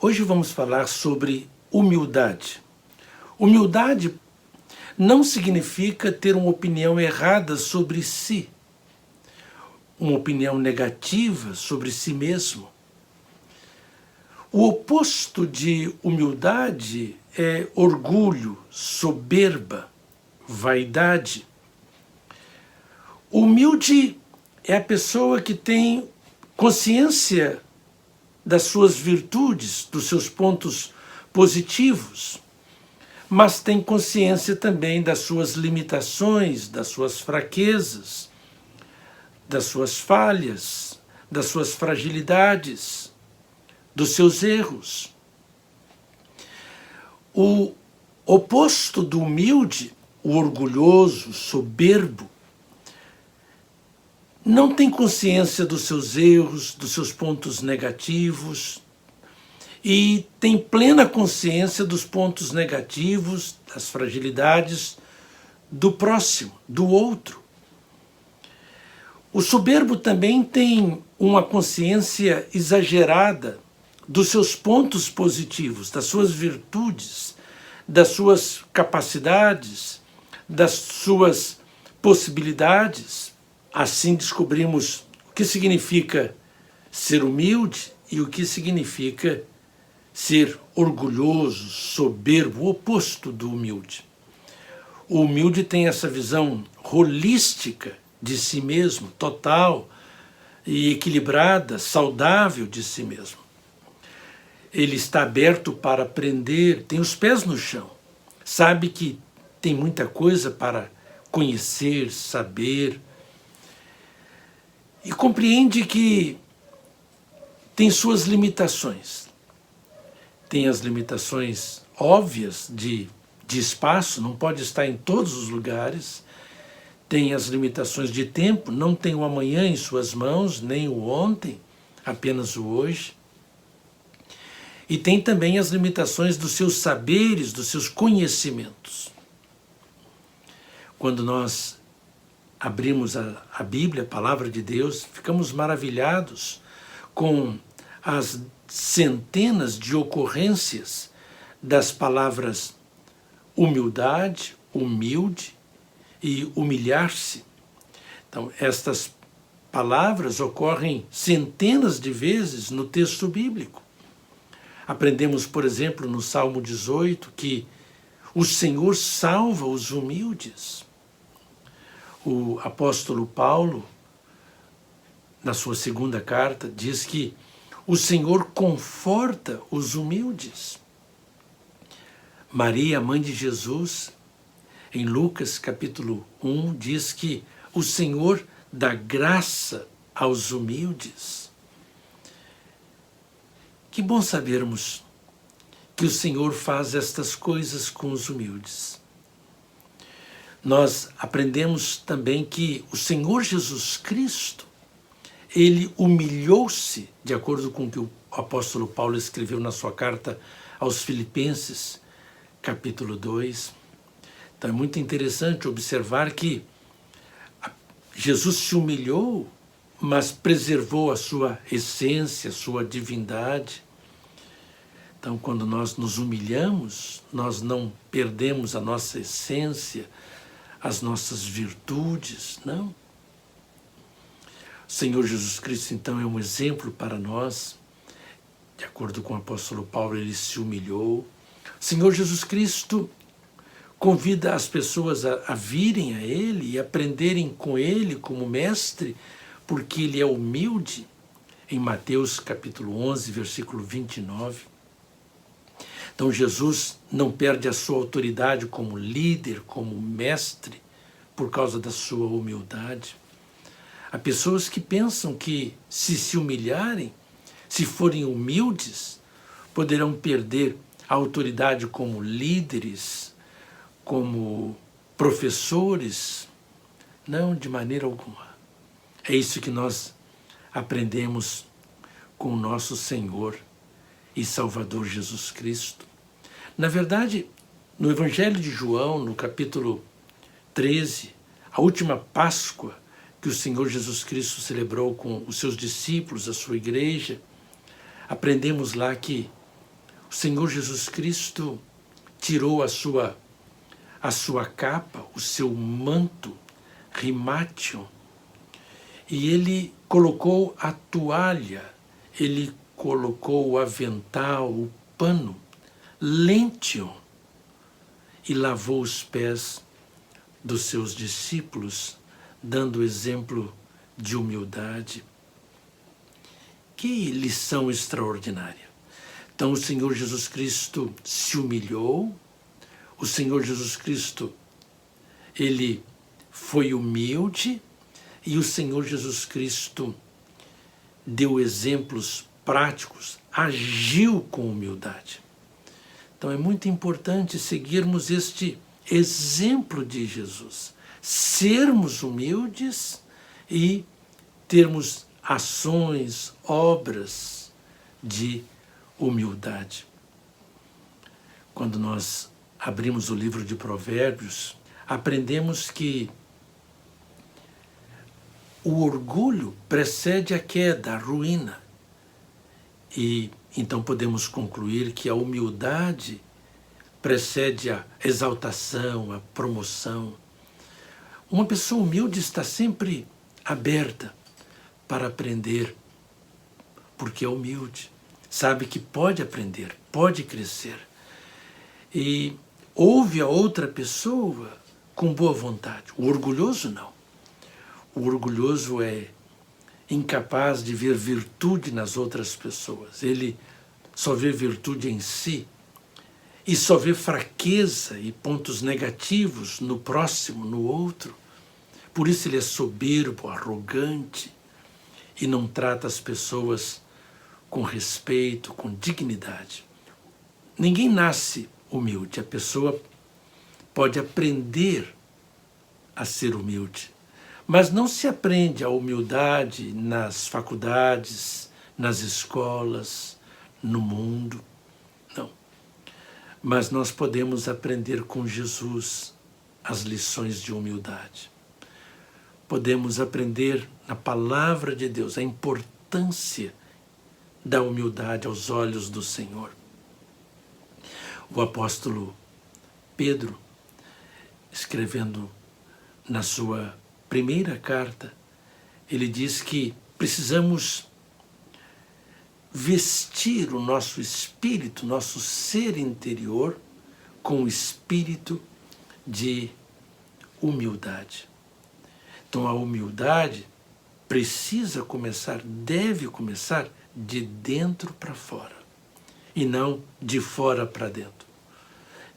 Hoje vamos falar sobre humildade. Humildade não significa ter uma opinião errada sobre si, uma opinião negativa sobre si mesmo. O oposto de humildade é orgulho, soberba, vaidade. O humilde é a pessoa que tem consciência das suas virtudes, dos seus pontos positivos, mas tem consciência também das suas limitações, das suas fraquezas, das suas falhas, das suas fragilidades, dos seus erros. O oposto do humilde, o orgulhoso, soberbo, não tem consciência dos seus erros, dos seus pontos negativos e tem plena consciência dos pontos negativos, das fragilidades do próximo, do outro. O soberbo também tem uma consciência exagerada dos seus pontos positivos, das suas virtudes, das suas capacidades, das suas possibilidades. Assim descobrimos o que significa ser humilde e o que significa ser orgulhoso, soberbo, o oposto do humilde. O humilde tem essa visão holística de si mesmo, total e equilibrada, saudável de si mesmo. Ele está aberto para aprender, tem os pés no chão, sabe que tem muita coisa para conhecer, saber, e compreende que tem suas limitações. Tem as limitações óbvias de espaço, não pode estar em todos os lugares. Tem as limitações de tempo, não tem o amanhã em suas mãos, nem o ontem, apenas o hoje. E tem também as limitações dos seus saberes, dos seus conhecimentos. Quando nós abrimos a Bíblia, a Palavra de Deus, ficamos maravilhados com as centenas de ocorrências das palavras humildade, humilde e humilhar-se. Então, estas palavras ocorrem centenas de vezes no texto bíblico. Aprendemos, por exemplo, no Salmo 18, que o Senhor salva os humildes. O apóstolo Paulo, na sua segunda carta, diz que o Senhor conforta os humildes. Maria, mãe de Jesus, em Lucas capítulo 1, diz que o Senhor dá graça aos humildes. Que bom sabermos que o Senhor faz estas coisas com os humildes. Nós aprendemos também que o Senhor Jesus Cristo, ele humilhou-se, de acordo com o que o apóstolo Paulo escreveu na sua carta aos Filipenses, capítulo 2. Então é muito interessante observar que Jesus se humilhou, mas preservou a sua essência, a sua divindade. Então, quando nós nos humilhamos, nós não perdemos a nossa essência, as nossas virtudes, não. O Senhor Jesus Cristo, então, é um exemplo para nós. De acordo com o apóstolo Paulo, ele se humilhou. O Senhor Jesus Cristo convida as pessoas a virem a ele e aprenderem com ele como mestre, porque ele é humilde, em Mateus capítulo 11, versículo 29. Então Jesus não perde a sua autoridade como líder, como mestre, por causa da sua humildade. Há pessoas que pensam que se humilharem, se forem humildes, poderão perder a autoridade como líderes, como professores. Não, de maneira alguma. É isso que nós aprendemos com o nosso Senhor e Salvador Jesus Cristo. Na verdade, no Evangelho de João, no capítulo 13, a última Páscoa que o Senhor Jesus Cristo celebrou com os seus discípulos, a sua igreja, aprendemos lá que O Senhor Jesus Cristo tirou a sua capa, o seu manto rimation, e ele colocou a toalha, ele colocou o avental, o pano, lention, e lavou os pés dos seus discípulos, dando exemplo de humildade. Que lição extraordinária! Então o Senhor Jesus Cristo se humilhou, o Senhor Jesus Cristo, ele foi humilde, e o Senhor Jesus Cristo deu exemplos práticos, agiu com humildade. Então é muito importante seguirmos este exemplo de Jesus, sermos humildes e termos ações, obras de humildade. Quando nós abrimos o livro de Provérbios, aprendemos que o orgulho precede a queda, a ruína. E então podemos concluir que a humildade precede a exaltação, a promoção. Uma pessoa humilde está sempre aberta para aprender, porque é humilde, sabe que pode aprender, pode crescer. E ouve a outra pessoa com boa vontade. O orgulhoso não. O orgulhoso é incapaz de ver virtude nas outras pessoas. Ele só vê virtude em si e só vê fraqueza e pontos negativos no próximo, no outro. Por isso ele é soberbo, arrogante e não trata as pessoas com respeito, com dignidade. Ninguém nasce humilde. A pessoa pode aprender a ser humilde, mas não se aprende a humildade nas faculdades, nas escolas, no mundo. Não. Mas nós podemos aprender com Jesus as lições de humildade. Podemos aprender na palavra de Deus a importância da humildade aos olhos do Senhor. O apóstolo Pedro, escrevendo na sua primeira carta, ele diz que precisamos vestir o nosso espírito, nosso ser interior, com o espírito de humildade. Então a humildade precisa começar, deve começar de dentro para fora, e não de fora para dentro.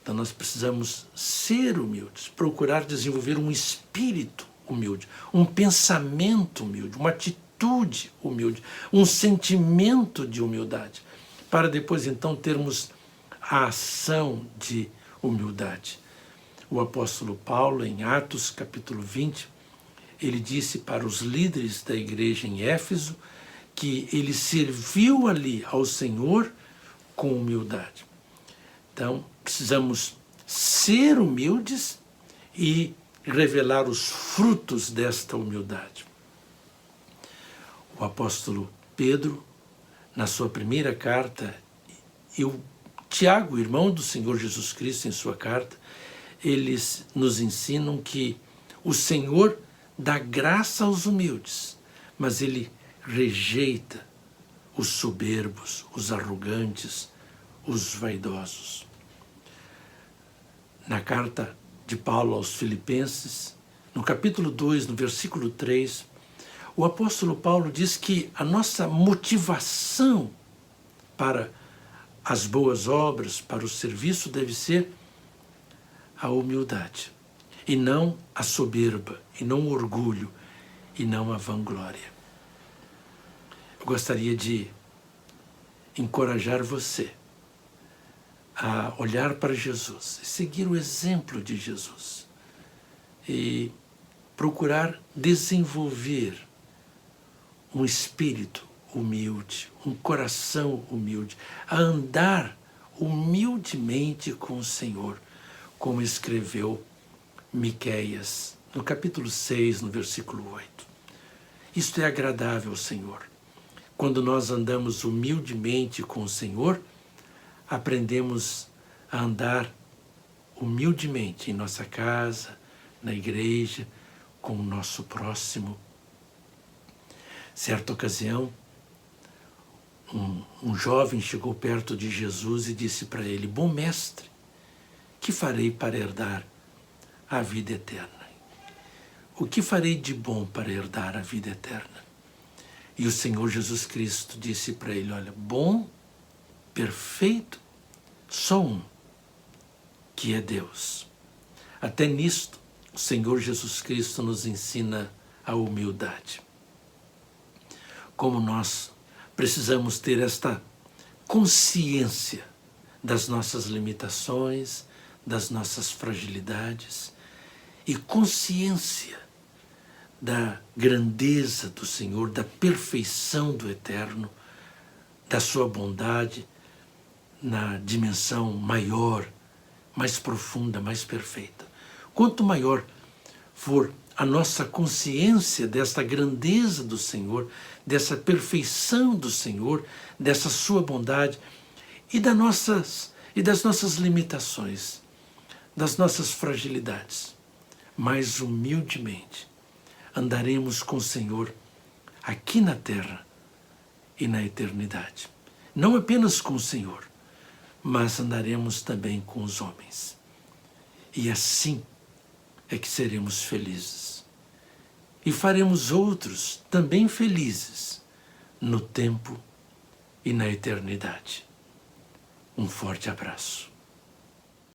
Então nós precisamos ser humildes, procurar desenvolver um espírito humilde, um pensamento humilde, uma atitude humilde, um sentimento de humildade, para depois então termos a ação de humildade. O apóstolo Paulo, em Atos capítulo 20, ele disse para os líderes da igreja em Éfeso que ele serviu ali ao Senhor com humildade. Então, precisamos ser humildes e revelar os frutos desta humildade. O apóstolo Pedro, na sua primeira carta, e o Tiago, irmão do Senhor Jesus Cristo, em sua carta, eles nos ensinam que o Senhor dá graça aos humildes, mas ele rejeita os soberbos, os arrogantes, os vaidosos. Na carta de Paulo aos Filipenses, no capítulo 2, no versículo 3, o apóstolo Paulo diz que a nossa motivação para as boas obras, para o serviço, deve ser a humildade, e não a soberba, e não o orgulho, e não a vanglória. Eu gostaria de encorajar você a olhar para Jesus, seguir o exemplo de Jesus e procurar desenvolver um espírito humilde, um coração humilde, a andar humildemente com o Senhor, como escreveu Miqueias, no capítulo 6, no versículo 8. Isto é agradável ao Senhor. Quando nós andamos humildemente com o Senhor, aprendemos a andar humildemente em nossa casa, na igreja, com o nosso próximo. Certa ocasião, um jovem chegou perto de Jesus e disse para ele: bom mestre, que farei para herdar a vida eterna? O que farei de bom para herdar a vida eterna? E o Senhor Jesus Cristo disse para ele: olha, bom, perfeito, só um, que é Deus. Até nisto, o Senhor Jesus Cristo nos ensina a humildade. Como nós precisamos ter esta consciência das nossas limitações, das nossas fragilidades e consciência da grandeza do Senhor, da perfeição do Eterno, da sua bondade na dimensão maior, mais profunda, mais perfeita. Quanto maior for a nossa consciência desta grandeza do Senhor, dessa perfeição do Senhor, dessa sua bondade e das nossas limitações, das nossas fragilidades, mais humildemente andaremos com o Senhor aqui na terra e na eternidade. Não apenas com o Senhor, mas andaremos também com os homens. E assim é que seremos felizes. E faremos outros também felizes no tempo e na eternidade. Um forte abraço.